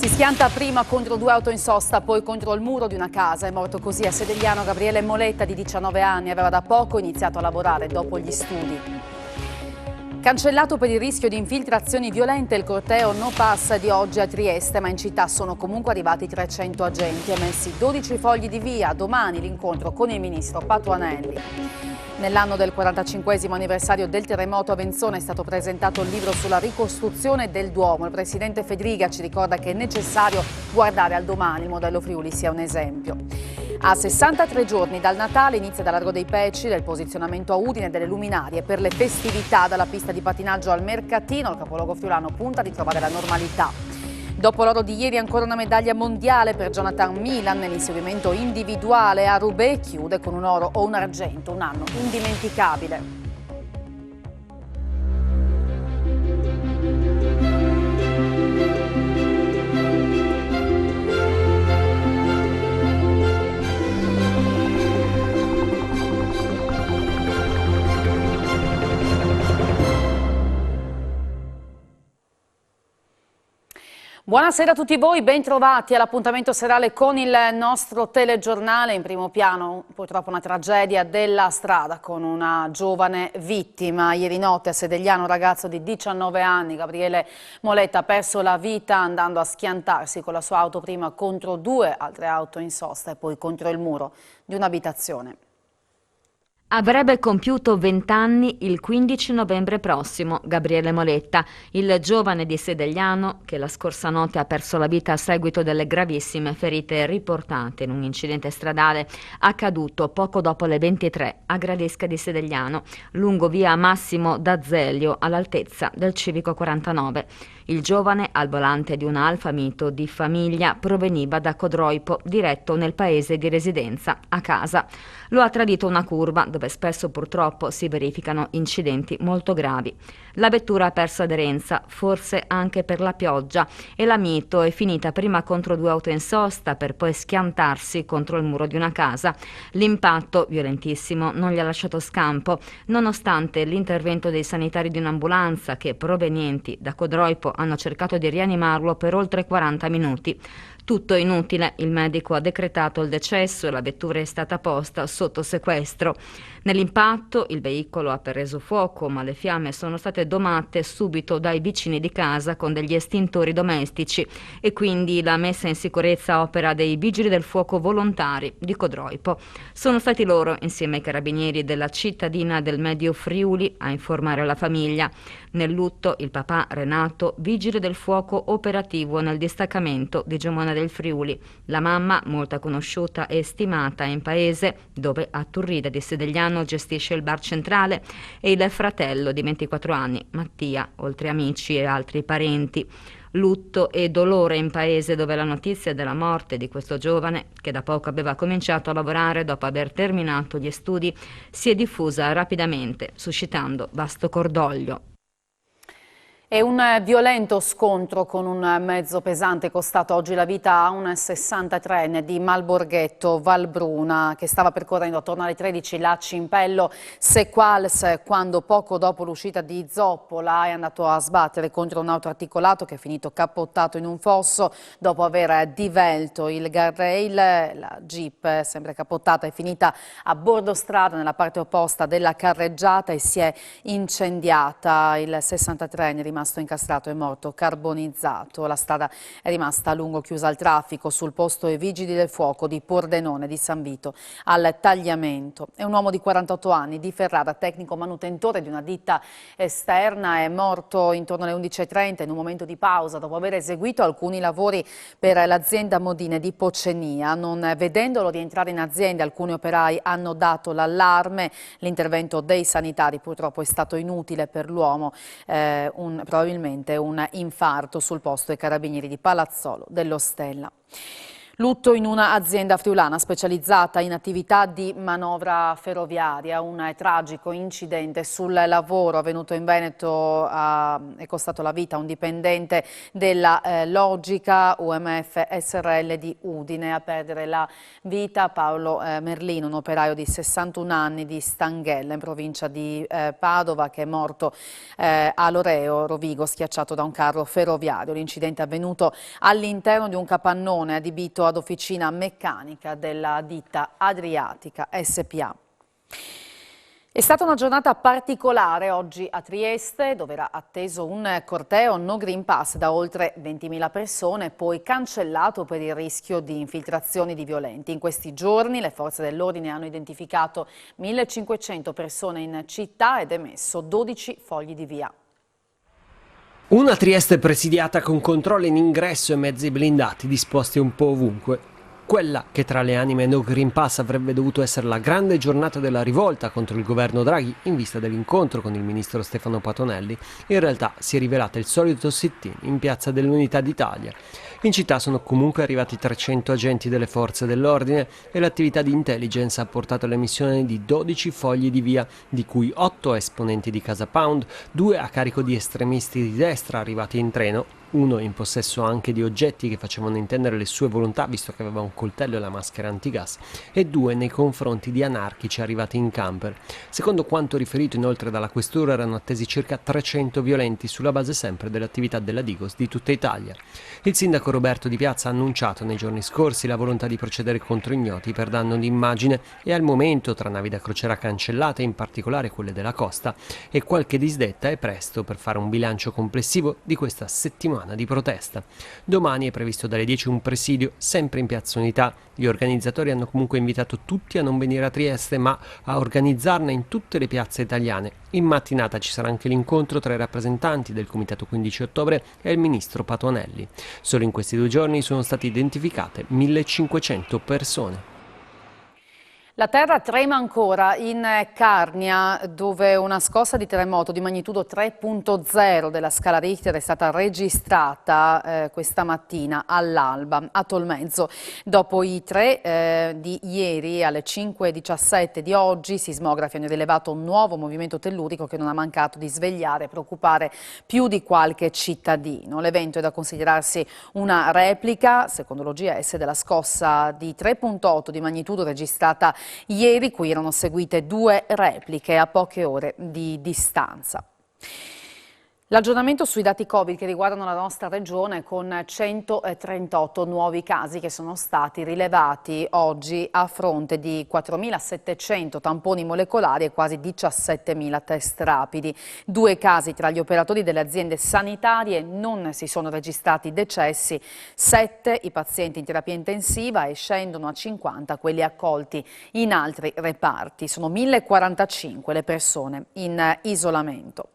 Si schianta prima contro 2 auto in sosta, poi contro il muro di una casa. È morto così a Sedegliano Gabriele Moletta, di 19 anni. Aveva da poco iniziato a lavorare dopo gli studi. Cancellato per il rischio di infiltrazioni violente il corteo No Pass di oggi a Trieste, ma in città sono comunque arrivati 300 agenti. Emessi 12 fogli di via. Domani l'incontro con il ministro Patuanelli. Nell'anno del 45esimo anniversario del terremoto a Venzone è stato presentato il libro sulla ricostruzione del Duomo. Il presidente Fedriga ci ricorda che è necessario guardare al domani, il modello Friuli sia un esempio. A 63 giorni dal Natale inizia da Largo dei Pecci del posizionamento a Udine delle luminarie per le festività. Dalla pista di patinaggio al Mercatino, il capoluogo friulano punta a ritrovare la normalità. Dopo l'oro di ieri ancora una medaglia mondiale per Jonathan Milan nell'inseguimento individuale a Roubaix, chiude con un oro o un argento, un anno indimenticabile. Buonasera a tutti voi, ben trovati all'appuntamento serale con il nostro telegiornale. In primo piano purtroppo una tragedia della strada con una giovane vittima. Ieri notte a Sedegliano un ragazzo di 19 anni, Gabriele Moletta, ha perso la vita andando a schiantarsi con la sua auto prima contro 2 altre auto in sosta e poi contro il muro di un'abitazione. Avrebbe compiuto 20 anni il 15 novembre prossimo Gabriele Moletta, il giovane di Sedegliano che la scorsa notte ha perso la vita a seguito delle gravissime ferite riportate in un incidente stradale accaduto poco dopo le 23 a Gradesca di Sedegliano, lungo via Massimo D'Azeglio all'altezza del Civico 49. Il giovane, al volante di un Alfa Mito di famiglia, proveniva da Codroipo, diretto nel paese di residenza, a casa. Lo ha tradito una curva dove spesso purtroppo si verificano incidenti molto gravi. La vettura ha perso aderenza, forse anche per la pioggia, e la Mito è finita prima contro 2 auto in sosta per poi schiantarsi contro il muro di una casa. L'impatto, violentissimo, non gli ha lasciato scampo, nonostante l'intervento dei sanitari di un'ambulanza che, provenienti da Codroipo, hanno cercato di rianimarlo per oltre 40 minuti. Tutto inutile, il medico ha decretato il decesso e la vettura è stata posta sotto sequestro. Nell'impatto il veicolo ha preso fuoco, ma le fiamme sono state domate subito dai vicini di casa con degli estintori domestici e quindi la messa in sicurezza opera dei vigili del fuoco volontari di Codroipo. Sono stati loro, insieme ai carabinieri della cittadina del Medio Friuli, a informare la famiglia. Nel lutto il papà Renato, vigile del fuoco operativo nel distaccamento di Gemona del Friuli, la mamma, molto conosciuta e stimata in paese, dove a Turrida di Sedegliano gestisce il bar centrale, e il fratello di 24 anni, Mattia, oltre amici e altri parenti. Lutto e dolore in paese dove la notizia della morte di questo giovane, che da poco aveva cominciato a lavorare dopo aver terminato gli studi, si è diffusa rapidamente, suscitando vasto cordoglio. E un violento scontro con un mezzo pesante è costato oggi la vita a un 63enne di Malborghetto, Valbruna, che stava percorrendo attorno alle 13 la Cimpello Sequals quando poco dopo l'uscita di Zoppola è andato a sbattere contro un autoarticolato che è finito cappottato in un fosso dopo aver divelto il guardrail. La Jeep, sempre cappottata, è finita a bordo strada nella parte opposta della carreggiata e si è incendiata. Il 63enne rimasto incastrato è morto carbonizzato. La strada è rimasta a lungo chiusa al traffico. Sul posto i vigili del fuoco di Pordenone di San Vito al tagliamento. È un uomo di 48 anni di Ferrara, tecnico manutentore di una ditta esterna, è morto intorno alle 11:30 in un momento di pausa dopo aver eseguito alcuni lavori per l'azienda Modine di Pocenia. Non vedendolo rientrare in azienda, alcuni operai hanno dato l'allarme. L'intervento dei sanitari purtroppo è stato inutile per l'uomo, probabilmente un infarto. Sul posto i carabinieri di Palazzolo dell'Ostella. Lutto in un'azienda friulana specializzata in attività di manovra ferroviaria. Un tragico incidente sul lavoro avvenuto in Veneto è costato la vita a un dipendente della Logica UMF SRL di Udine. A perdere la vita Paolo Merlino, un operaio di 61 anni di Stanghella in provincia di Padova, che è morto a Loreo, Rovigo, schiacciato da un carro ferroviario. L'incidente è avvenuto all'interno di un capannone adibito ad officina meccanica della ditta Adriatica SPA. È stata una giornata particolare oggi a Trieste, dove era atteso un corteo no Green Pass da oltre 20.000 persone, poi cancellato per il rischio di infiltrazioni di violenti. In questi giorni le forze dell'ordine hanno identificato 1.500 persone in città ed emesso 12 fogli di via. Una Trieste presidiata con controlli in ingresso e mezzi blindati disposti un po' ovunque. Quella che tra le anime no Green Pass avrebbe dovuto essere la grande giornata della rivolta contro il governo Draghi in vista dell'incontro con il ministro Stefano Patuanelli, in realtà si è rivelata il solito sit-in in Piazza dell'Unità d'Italia. In città sono comunque arrivati 300 agenti delle forze dell'ordine e l'attività di intelligence ha portato all'emissione di 12 fogli di via, di cui 8 esponenti di Casa Pound, 2 a carico di estremisti di destra arrivati in treno, uno in possesso anche di oggetti che facevano intendere le sue volontà, visto che aveva un coltello e la maschera antigas, e 2 nei confronti di anarchici arrivati in camper. Secondo quanto riferito inoltre dalla questura, erano attesi circa 300 violenti sulla base sempre dell'attività della Digos di tutta Italia. Il sindaco Roberto Di Piazza ha annunciato nei giorni scorsi la volontà di procedere contro ignoti per danno di immagine e al momento, tra navi da crociera cancellate, in particolare quelle della costa, e qualche disdetta, è presto per fare un bilancio complessivo di questa settimana di protesta. Domani è previsto dalle 10 un presidio, sempre in Piazza Unità. Gli organizzatori hanno comunque invitato tutti a non venire a Trieste, ma a organizzarne in tutte le piazze italiane. In mattinata ci sarà anche l'incontro tra i rappresentanti del Comitato 15 ottobre e il ministro Patuanelli. Solo in questi 2 giorni sono state identificate 1.500 persone. La terra trema ancora in Carnia, dove una scossa di terremoto di magnitudo 3.0 della scala Richter è stata registrata questa mattina all'alba a Tolmezzo. Dopo i 3 di ieri alle 5:17 di oggi, i sismografi hanno rilevato un nuovo movimento tellurico che non ha mancato di svegliare e preoccupare più di qualche cittadino. L'evento è da considerarsi una replica, secondo l'OGS, della scossa di 3.8 di magnitudo registrata ieri, cui erano seguite 2 repliche a poche ore di distanza. L'aggiornamento sui dati Covid che riguardano la nostra regione, con 138 nuovi casi che sono stati rilevati oggi a fronte di 4.700 tamponi molecolari e quasi 17.000 test rapidi. 2 casi tra gli operatori delle aziende sanitarie, non si sono registrati decessi, 7 i pazienti in terapia intensiva e scendono a 50 quelli accolti in altri reparti. Sono 1.045 le persone in isolamento.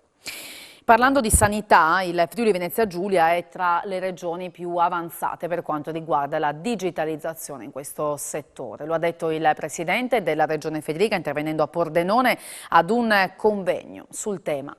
Parlando di sanità, il Friuli Venezia Giulia è tra le regioni più avanzate per quanto riguarda la digitalizzazione in questo settore. Lo ha detto il presidente della regione Federica intervenendo a Pordenone ad un convegno sul tema.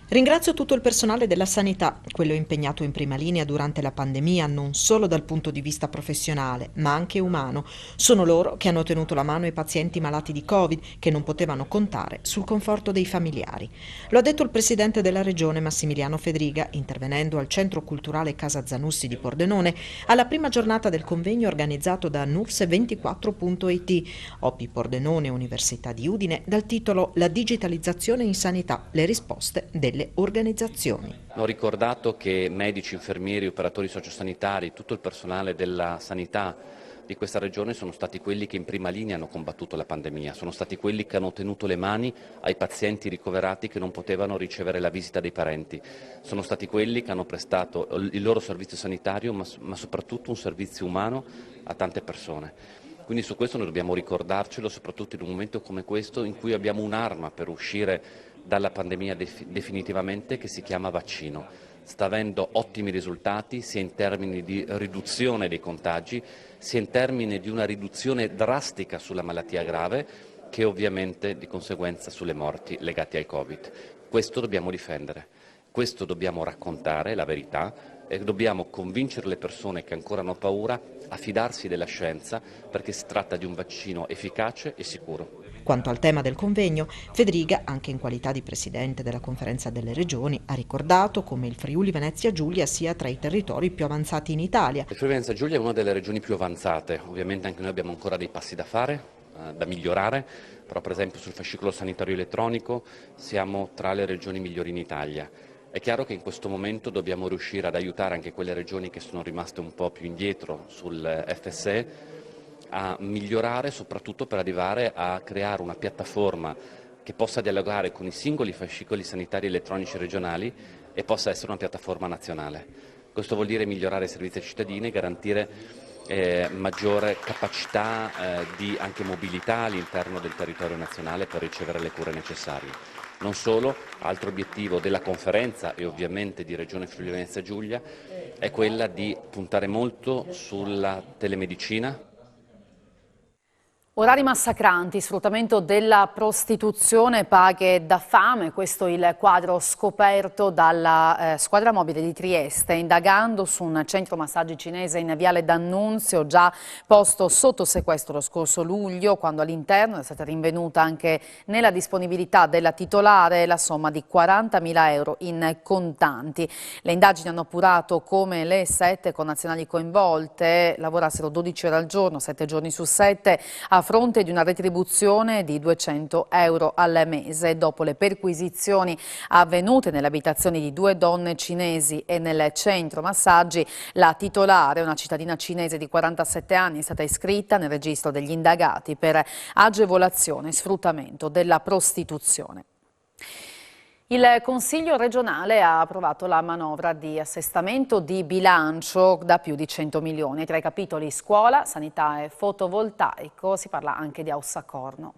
Ringrazio tutto il personale della sanità, quello impegnato in prima linea durante la pandemia non solo dal punto di vista professionale, ma anche umano. Sono loro che hanno tenuto la mano ai pazienti malati di Covid, che non potevano contare sul conforto dei familiari. Lo ha detto il presidente della regione Massimiliano Fedriga, intervenendo al Centro Culturale Casa Zanussi di Pordenone, alla prima giornata del convegno organizzato da NURS24.it, OPI Pordenone Università di Udine, dal titolo La digitalizzazione in sanità, le risposte delle organizzazioni. Ho ricordato che medici, infermieri, operatori sociosanitari, tutto il personale della sanità di questa regione sono stati quelli che in prima linea hanno combattuto la pandemia, sono stati quelli che hanno tenuto le mani ai pazienti ricoverati che non potevano ricevere la visita dei parenti, sono stati quelli che hanno prestato il loro servizio sanitario ma soprattutto un servizio umano a tante persone. Quindi su questo noi dobbiamo ricordarcelo, soprattutto in un momento come questo in cui abbiamo un'arma per uscire dalla pandemia definitivamente, che si chiama vaccino. Sta avendo ottimi risultati sia in termini di riduzione dei contagi, sia in termini di una riduzione drastica sulla malattia grave, che ovviamente di conseguenza sulle morti legate al Covid. Questo dobbiamo difendere. Questo dobbiamo raccontare, la verità, e dobbiamo convincere le persone che ancora hanno paura a fidarsi della scienza, perché si tratta di un vaccino efficace e sicuro. Quanto al tema del convegno, Fedriga, anche in qualità di presidente della Conferenza delle Regioni, ha ricordato come il Friuli Venezia Giulia sia tra i territori più avanzati in Italia. Il Friuli Venezia Giulia è una delle regioni più avanzate, ovviamente anche noi abbiamo ancora dei passi da fare, da migliorare, però per esempio sul fascicolo sanitario elettronico siamo tra le regioni migliori in Italia. È chiaro che in questo momento dobbiamo riuscire ad aiutare anche quelle regioni che sono rimaste un po' più indietro sul FSE a migliorare, soprattutto per arrivare a creare una piattaforma che possa dialogare con i singoli fascicoli sanitari elettronici regionali e possa essere una piattaforma nazionale. Questo vuol dire migliorare i servizi ai cittadini e garantire maggiore capacità di anche mobilità all'interno del territorio nazionale per ricevere le cure necessarie. Non solo, altro obiettivo della conferenza e ovviamente di Regione Friuli Venezia Giulia è quella di puntare molto sulla telemedicina. Orari massacranti, sfruttamento della prostituzione, paghe da fame, questo è il quadro scoperto dalla squadra mobile di Trieste, indagando su un centro massaggi cinese in Viale D'Annunzio, già posto sotto sequestro lo scorso luglio, quando all'interno è stata rinvenuta anche nella disponibilità della titolare la somma di 40.000 euro in contanti. Le indagini hanno appurato come le 7 connazionali coinvolte lavorassero 12 ore al giorno, 7 giorni su 7, a fronte di una retribuzione di 200 euro al mese. Dopo le perquisizioni avvenute nelle abitazioni di 2 donne cinesi e nel centro massaggi, la titolare, una cittadina cinese di 47 anni, è stata iscritta nel registro degli indagati per agevolazione e sfruttamento della prostituzione. Il Consiglio regionale ha approvato la manovra di assestamento di bilancio da più di 100 milioni. Tra i capitoli scuola, sanità e fotovoltaico si parla anche di Aussacorno.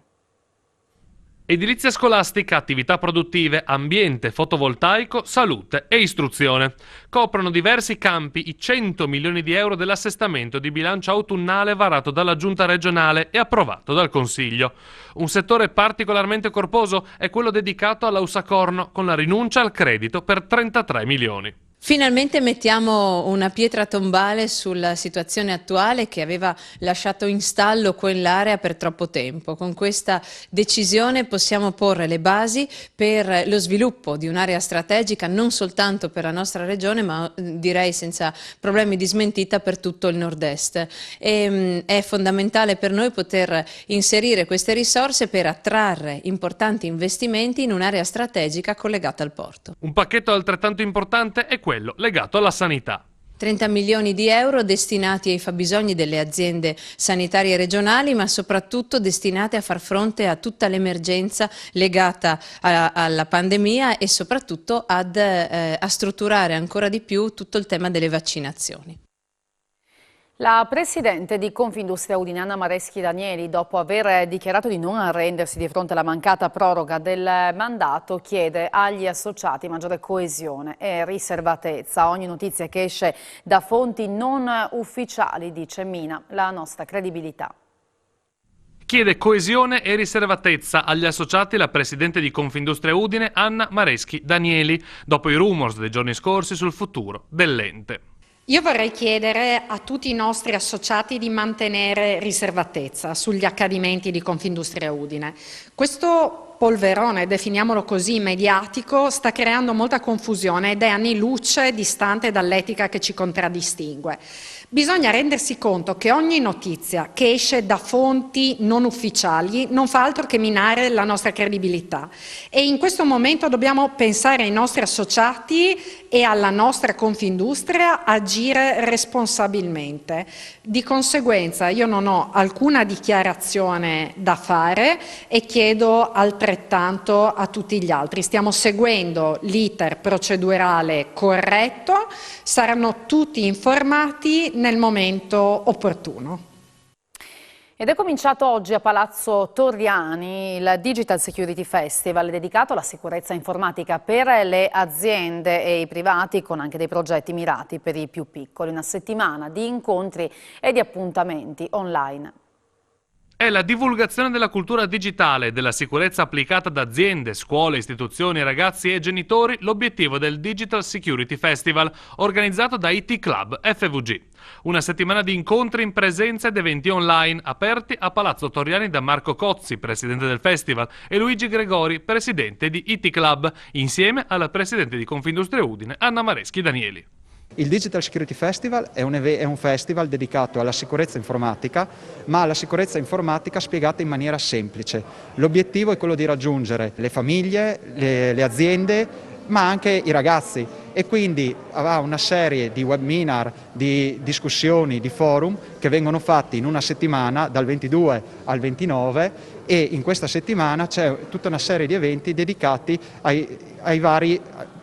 Edilizia scolastica, attività produttive, ambiente, fotovoltaico, salute e istruzione. Coprono diversi campi i 100 milioni di euro dell'assestamento di bilancio autunnale varato dalla Giunta regionale e approvato dal Consiglio. Un settore particolarmente corposo è quello dedicato all'Aussacorno, con la rinuncia al credito per 33 milioni. Finalmente mettiamo una pietra tombale sulla situazione attuale che aveva lasciato in stallo quell'area per troppo tempo. Con questa decisione possiamo porre le basi per lo sviluppo di un'area strategica non soltanto per la nostra regione, ma direi senza problemi di smentita per tutto il nord-est. È fondamentale per noi poter inserire queste risorse per attrarre importanti investimenti in un'area strategica collegata al porto. Un pacchetto altrettanto importante è quello legato alla sanità. 30 milioni di euro destinati ai fabbisogni delle aziende sanitarie regionali, ma soprattutto destinati a far fronte a tutta l'emergenza legata alla pandemia e soprattutto a strutturare ancora di più tutto il tema delle vaccinazioni. La presidente di Confindustria Udine, Anna Mareschi Danieli, dopo aver dichiarato di non arrendersi di fronte alla mancata proroga del mandato, chiede agli associati maggiore coesione e riservatezza. Ogni notizia che esce da fonti non ufficiali, dice, mina la nostra credibilità. Chiede coesione e riservatezza agli associati la presidente di Confindustria Udine, Anna Mareschi Danieli, dopo i rumors dei giorni scorsi sul futuro dell'ente. Io vorrei chiedere a tutti i nostri associati di mantenere riservatezza sugli accadimenti di Confindustria Udine. Questo polverone, definiamolo così, mediatico, sta creando molta confusione ed è anni luce distante dall'etica che ci contraddistingue. Bisogna rendersi conto che ogni notizia che esce da fonti non ufficiali non fa altro che minare la nostra credibilità e in questo momento dobbiamo pensare ai nostri associati e alla nostra Confindustria agire responsabilmente. Di conseguenza io non ho alcuna dichiarazione da fare e chiedo altrettanto a tutti gli altri. Stiamo seguendo l'iter procedurale corretto, saranno tutti informati nel momento opportuno. Ed è cominciato oggi a Palazzo Torriani il Digital Security Festival dedicato alla sicurezza informatica per le aziende e i privati, con anche dei progetti mirati per i più piccoli. Una settimana di incontri e di appuntamenti online. È la divulgazione della cultura digitale e della sicurezza applicata da aziende, scuole, istituzioni, ragazzi e genitori l'obiettivo del Digital Security Festival, organizzato da IT Club FVG. Una settimana di incontri in presenza ed eventi online aperti a Palazzo Torriani da Marco Cozzi, presidente del festival, e Luigi Gregori, presidente di IT Club, insieme alla presidente di Confindustria Udine, Anna Mareschi Danieli. Il Digital Security Festival è un festival dedicato alla sicurezza informatica, ma alla sicurezza informatica spiegata in maniera semplice. L'obiettivo è quello di raggiungere le famiglie, le aziende, ma anche i ragazzi, e quindi ha una serie di webinar, di discussioni, di forum che vengono fatti in una settimana dal 22 al 29, e in questa settimana c'è tutta una serie di eventi dedicati ai vari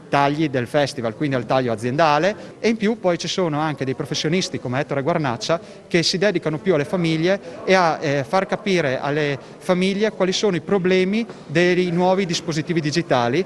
tagli del festival, quindi al taglio aziendale, e in più poi ci sono anche dei professionisti come Ettore Guarnaccia che si dedicano più alle famiglie e a far capire alle famiglie quali sono i problemi dei nuovi dispositivi digitali.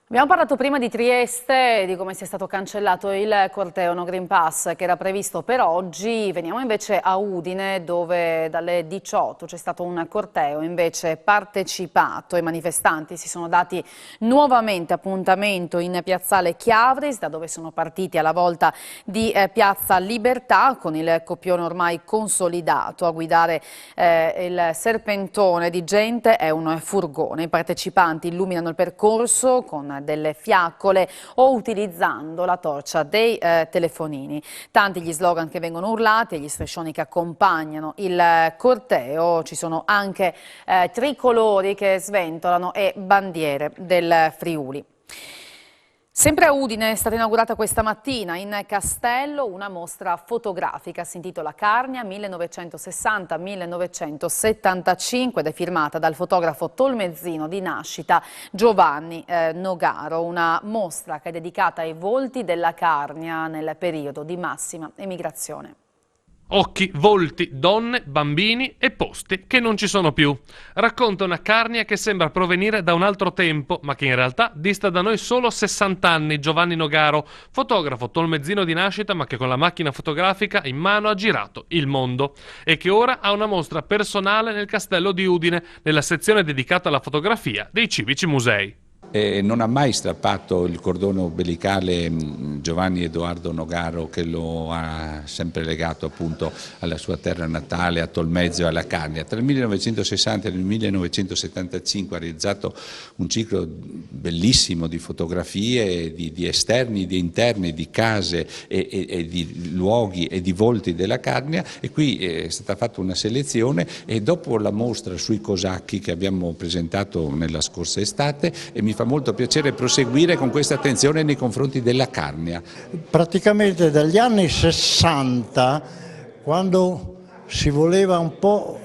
Abbiamo parlato prima di Trieste, di come sia stato cancellato il corteo No Green Pass che era previsto per oggi. Veniamo invece a Udine, dove dalle 18 c'è stato un corteo invece partecipato. I manifestanti si sono dati nuovamente appuntamento in piazzale Chiavris, da dove sono partiti alla volta di piazza Libertà, con il copione ormai consolidato. A guidare il serpentone di gente è un furgone. I partecipanti illuminano il percorso con delle fiaccole o utilizzando la torcia dei telefonini. Tanti gli slogan che vengono urlati e gli striscioni che accompagnano il corteo. Ci sono anche tricolori che sventolano e bandiere del Friuli. Sempre a Udine è stata inaugurata questa mattina in Castello una mostra fotografica, si intitola Carnia 1960-1975 ed è firmata dal fotografo tolmezzino di nascita Giovanni Nogaro, una mostra che è dedicata ai volti della Carnia nel periodo di massima emigrazione. Occhi, volti, donne, bambini e posti che non ci sono più. Racconta una Carnia che sembra provenire da un altro tempo, ma che in realtà dista da noi solo 60 anni. Giovanni Nogaro, fotografo tolmezzino di nascita, ma che con la macchina fotografica in mano ha girato il mondo e che ora ha una mostra personale nel Castello di Udine, nella sezione dedicata alla fotografia dei civici musei. Non ha mai strappato il cordone ombelicale Giovanni Edoardo Nogaro, che lo ha sempre legato appunto alla sua terra natale, a Tolmezzo e alla Carnia. Tra il 1960 e il 1975 ha realizzato un ciclo bellissimo di fotografie, di esterni, di interni, di case e di luoghi e di volti della Carnia, e qui è stata fatta una selezione, e dopo la mostra sui cosacchi che abbiamo presentato nella scorsa estate, e mi fa molto piacere proseguire con questa attenzione nei confronti della Carnia. Praticamente dagli anni 60, quando si voleva un po'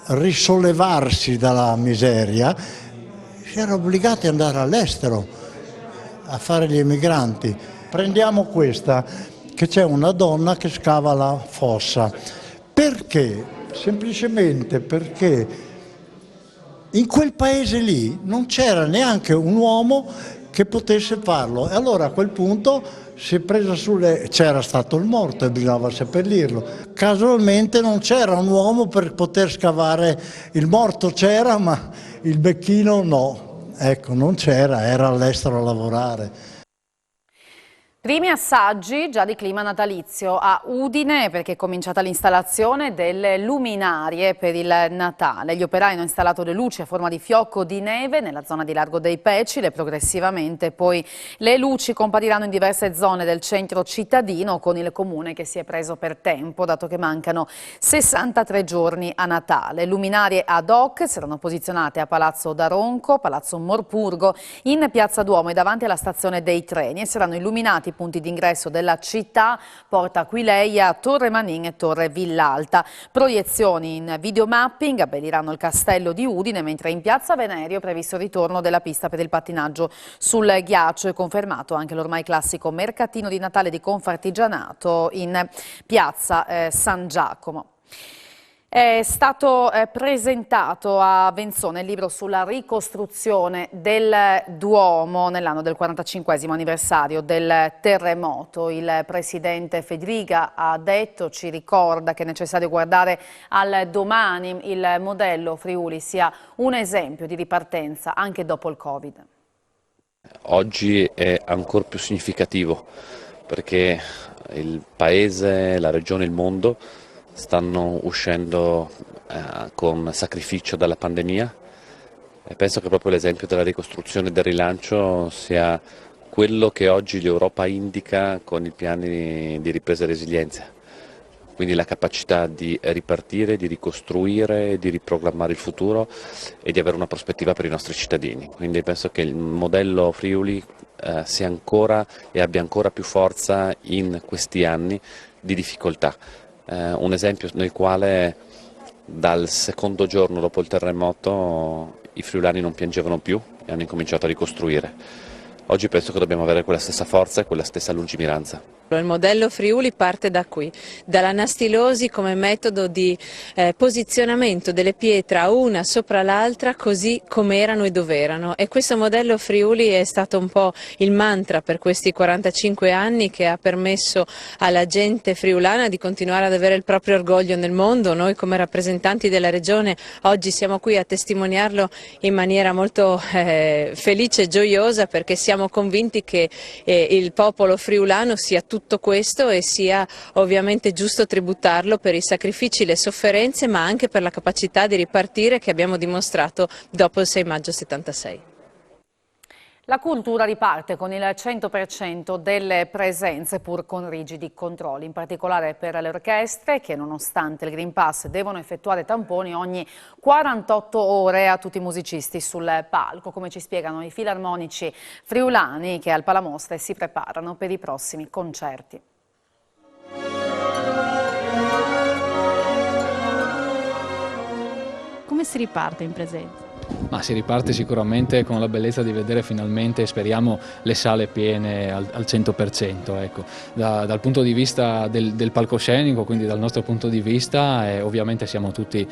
risollevarsi dalla miseria, si era obbligati ad andare all'estero a fare gli emigranti. Prendiamo questa, che c'è una donna che scava la fossa. Perché? Semplicemente perché in quel paese lì non c'era neanche un uomo che potesse farlo, e allora a quel punto si è presa c'era stato il morto e bisognava seppellirlo. Casualmente non c'era un uomo per poter scavare, il morto c'era ma il becchino no, ecco, non c'era, era all'estero a lavorare. Primi assaggi già di clima natalizio a Udine, perché è cominciata l'installazione delle luminarie per il Natale. Gli operai hanno installato le luci a forma di fiocco di neve nella zona di Largo dei Pecili, progressivamente poi le luci compariranno in diverse zone del centro cittadino, con il comune che si è preso per tempo, dato che mancano 63 giorni a Natale. Luminarie ad hoc saranno posizionate a Palazzo Daronco, Palazzo Morpurgo, in Piazza Duomo e davanti alla stazione dei treni, e saranno illuminati i punti d'ingresso della città, Porta Aquileia, Torre Manin e Torre Villalta. Proiezioni in videomapping abbelliranno il castello di Udine, mentre in Piazza Venerio è previsto il ritorno della pista per il pattinaggio sul ghiaccio. È confermato anche l'ormai classico mercatino di Natale di Confartigianato in Piazza San Giacomo. È stato presentato a Venzone il libro sulla ricostruzione del Duomo nell'anno del 45esimo anniversario del terremoto. Il presidente Fedriga ha detto, ci ricorda che è necessario guardare al domani, il modello Friuli sia un esempio di ripartenza anche dopo il Covid. Oggi è ancora più significativo perché il paese, la regione, il mondo stanno uscendo con sacrificio dalla pandemia e penso che proprio l'esempio della ricostruzione e del rilancio sia quello che oggi l'Europa indica con i piani di ripresa e resilienza, quindi la capacità di ripartire, di ricostruire, di riprogrammare il futuro e di avere una prospettiva per i nostri cittadini. Quindi penso che il modello Friuli sia ancora e abbia ancora più forza in questi anni di difficoltà. Un esempio nel quale dal secondo giorno dopo il terremoto i friulani non piangevano più e hanno incominciato a ricostruire. Oggi penso che dobbiamo avere quella stessa forza e quella stessa lungimiranza. Il modello Friuli parte da qui, dall'anastilosi come metodo di posizionamento delle pietre una sopra l'altra così come erano e dove erano, e questo modello Friuli è stato un po' il mantra per questi 45 anni che ha permesso alla gente friulana di continuare ad avere il proprio orgoglio nel mondo. Noi come rappresentanti della regione oggi siamo qui a testimoniarlo in maniera molto felice e gioiosa, perché siamo convinti che il popolo friulano sia tutto questo e sia ovviamente giusto tributarlo per i sacrifici, le sofferenze, ma anche per la capacità di ripartire che abbiamo dimostrato dopo il 6 maggio 76. La cultura riparte con il 100% delle presenze pur con rigidi controlli, in particolare per le orchestre che nonostante il Green Pass devono effettuare tamponi ogni 48 ore a tutti i musicisti sul palco, come ci spiegano i filarmonici friulani che al Palamostre si preparano per i prossimi concerti. Come si riparte in presenza? Ma si riparte sicuramente con la bellezza di vedere finalmente, speriamo, le sale piene al 100%. Ecco. Dal punto di vista del palcoscenico, quindi dal nostro punto di vista, ovviamente siamo tutti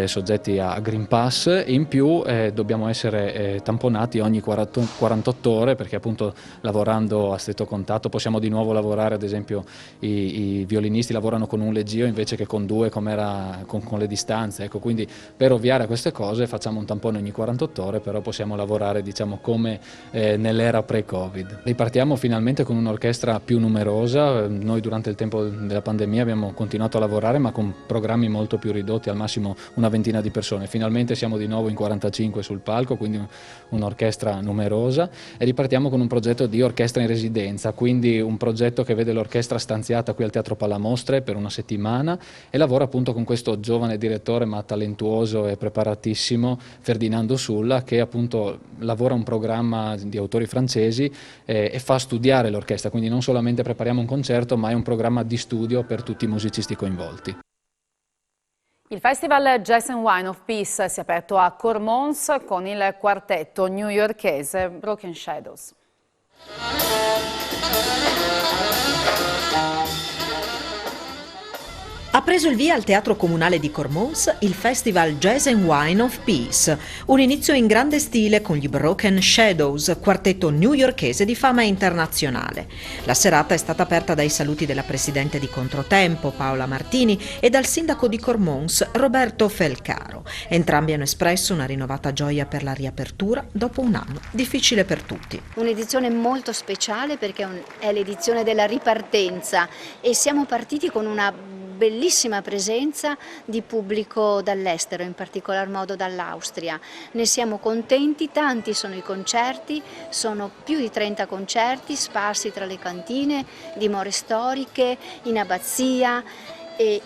soggetti a Green Pass e in più dobbiamo essere tamponati ogni 48 ore, perché appunto lavorando a stretto contatto possiamo di nuovo lavorare, ad esempio i violinisti lavorano con un leggio invece che con due come era con le distanze. Ecco, quindi per ovviare a queste cose facciamo un tampone ogni 48 ore, però possiamo lavorare diciamo come nell'era pre-Covid. Ripartiamo finalmente con un'orchestra più numerosa. Noi durante il tempo della pandemia abbiamo continuato a lavorare ma con programmi molto più ridotti, al massimo una ventina di persone. Finalmente siamo di nuovo in 45 sul palco, quindi un'orchestra numerosa, e ripartiamo con un progetto di orchestra in residenza, quindi un progetto che vede l'orchestra stanziata qui al Teatro Palamostre per una settimana e lavora appunto con questo giovane direttore ma talentuoso e preparatissimo, Ferdinando Sulla, che appunto lavora un programma di autori francesi e fa studiare l'orchestra, quindi non solamente prepariamo un concerto ma è un programma di studio per tutti i musicisti coinvolti. Il Festival Jazz and Wine of Peace si è aperto a Cormons con il quartetto newyorkese Broken Shadows. Ha preso il via al Teatro Comunale di Cormons il Festival Jazz and Wine of Peace, un inizio in grande stile con gli Broken Shadows, quartetto newyorkese di fama internazionale. La serata è stata aperta dai saluti della presidente di Controtempo, Paola Martini, e dal sindaco di Cormons, Roberto Felcaro. Entrambi hanno espresso una rinnovata gioia per la riapertura dopo un anno difficile per tutti. Un'edizione molto speciale perché è l'edizione della ripartenza e siamo partiti con una bellissima presenza di pubblico dall'estero, in particolar modo dall'Austria. Ne siamo contenti, tanti sono i concerti, sono più di 30 concerti sparsi tra le cantine, dimore storiche, in abbazia,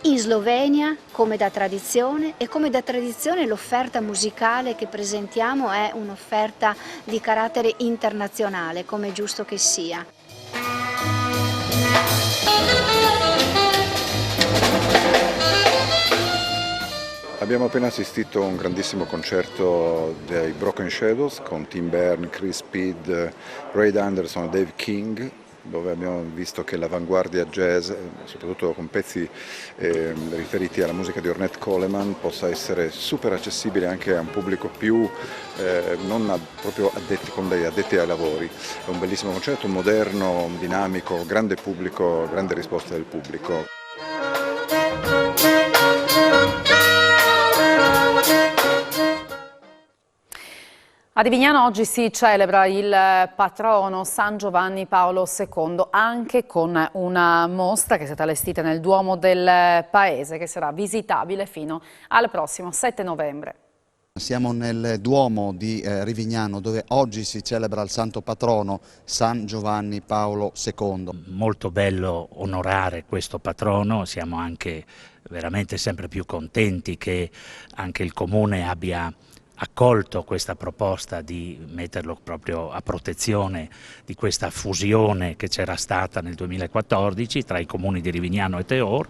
in Slovenia come da tradizione, e come da tradizione l'offerta musicale che presentiamo è un'offerta di carattere internazionale, come è giusto che sia. Abbiamo appena assistito a un grandissimo concerto dei Broken Shadows con Tim Berne, Chris Speed, Ray Anderson e Dave King, dove abbiamo visto che l'avanguardia jazz, soprattutto con pezzi riferiti alla musica di Ornette Coleman, possa essere super accessibile anche a un pubblico più non proprio addetti ai lavori. È un bellissimo concerto, moderno, dinamico, grande pubblico, grande risposta del pubblico. A Divignano oggi si celebra il patrono San Giovanni Paolo II, anche con una mostra che è stata allestita nel Duomo del Paese, che sarà visitabile fino al prossimo 7 novembre. Siamo nel Duomo di Rivignano, dove oggi si celebra il santo patrono San Giovanni Paolo II. Molto bello onorare questo patrono, siamo anche veramente sempre più contenti che anche il Comune abbia accolto questa proposta di metterlo proprio a protezione di questa fusione che c'era stata nel 2014 tra i comuni di Rivignano e Teor,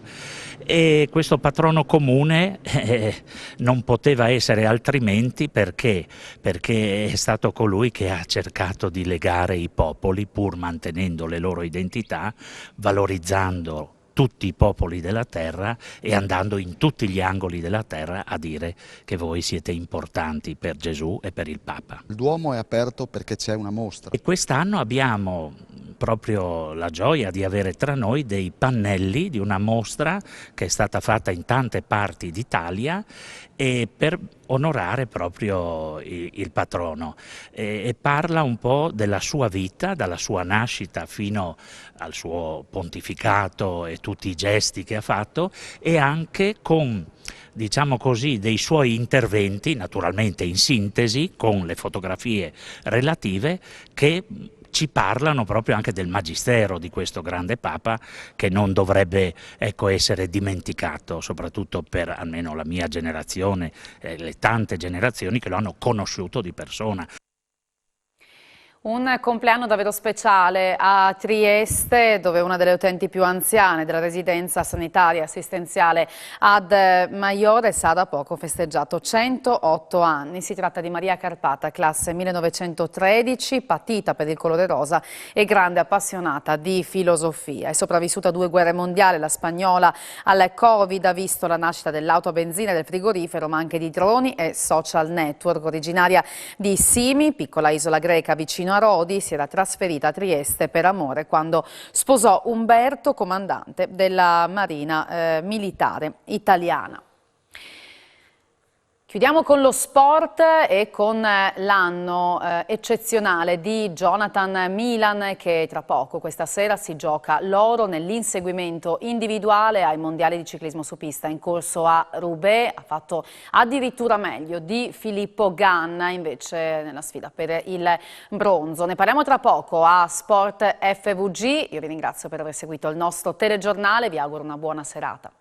e questo patrono comune non poteva essere altrimenti perché è stato colui che ha cercato di legare i popoli pur mantenendo le loro identità, valorizzando tutti i popoli della terra e andando in tutti gli angoli della terra a dire che voi siete importanti per Gesù e per il Papa. Il Duomo è aperto perché c'è una mostra. E quest'anno abbiamo proprio la gioia di avere tra noi dei pannelli di una mostra che è stata fatta in tante parti d'Italia e per onorare proprio il patrono, e parla un po' della sua vita, dalla sua nascita fino al suo pontificato e tutti i gesti che ha fatto, e anche con, diciamo così, dei suoi interventi, naturalmente in sintesi, con le fotografie relative che ci parlano proprio anche del magistero di questo grande Papa, che non dovrebbe, ecco, essere dimenticato, soprattutto per almeno la mia generazione, le tante generazioni che lo hanno conosciuto di persona. Un compleanno davvero speciale a Trieste, dove una delle utenti più anziane della residenza sanitaria assistenziale Ad Maiores ha da poco festeggiato 108 anni. Si tratta di Maria Carpata, classe 1913, patita per il colore rosa e grande appassionata di filosofia. È sopravvissuta a 2 guerre mondiali, la spagnola al Covid, ha visto la nascita dell'auto a benzina e del frigorifero, ma anche di droni e social network. Originaria di Simi, piccola isola greca vicino a Rodi, si era trasferita a Trieste per amore quando sposò Umberto, comandante della Marina Militare Italiana. Chiudiamo con lo sport e con l'anno eccezionale di Jonathan Milan, che tra poco, questa sera, si gioca l'oro nell'inseguimento individuale ai mondiali di ciclismo su pista in corso a Roubaix. Ha fatto addirittura meglio di Filippo Ganna invece nella sfida per il bronzo. Ne parliamo tra poco a Sport FVG. Io vi ringrazio per aver seguito il nostro telegiornale, vi auguro una buona serata.